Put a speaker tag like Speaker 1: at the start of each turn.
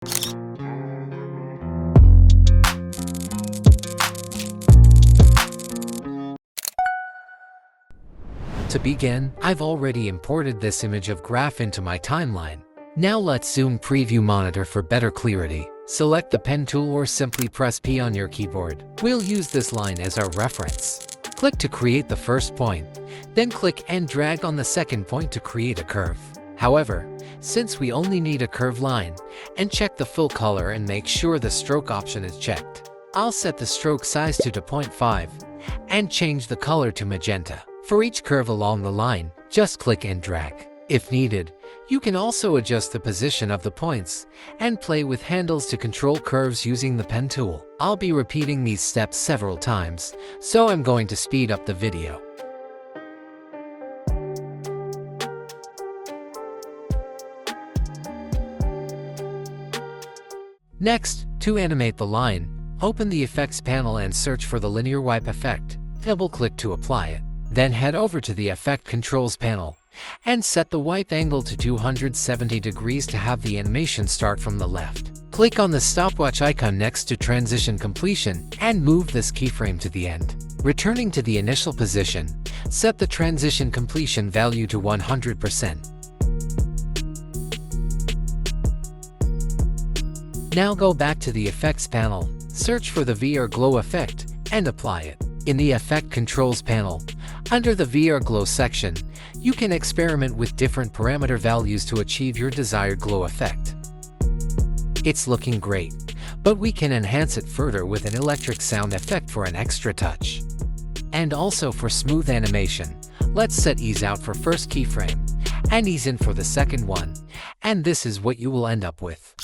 Speaker 1: To begin, I've already imported this image of graph into my timeline. Now let's zoom preview monitor for better clarity. Select the pen tool or simply press P on your keyboard. We'll use this line as our reference. Click to create the first point, then click and drag on the second point to create a curve. However, since we only need a curved line, and check the full color and make sure the stroke option is checked. I'll set the stroke size to 0.5 and change the color to magenta. For each curve along the line, just click and drag. If needed, you can also adjust the position of the points and play with handles to control curves using the pen tool. I'll be repeating these steps several times, so I'm going to speed up the video. Next, to animate the line, open the Effects panel and search for the Linear Wipe effect. Double-click to apply it. Then head over to the Effect Controls panel and set the wipe angle to 270 degrees to have the animation start from the left. Click on the stopwatch icon next to Transition Completion and move this keyframe to the end. Returning to the initial position, set the transition completion value to 100%. Now go back to the Effects panel, search for the VR Glow effect, and apply it. In the Effect Controls panel, under the VR Glow section, you can experiment with different parameter values to achieve your desired glow effect. It's looking great, but we can enhance it further with an electric sound effect for an extra touch. And also for smooth animation, let's set ease out for first keyframe, and ease in for the second one, and this is what you will end up with.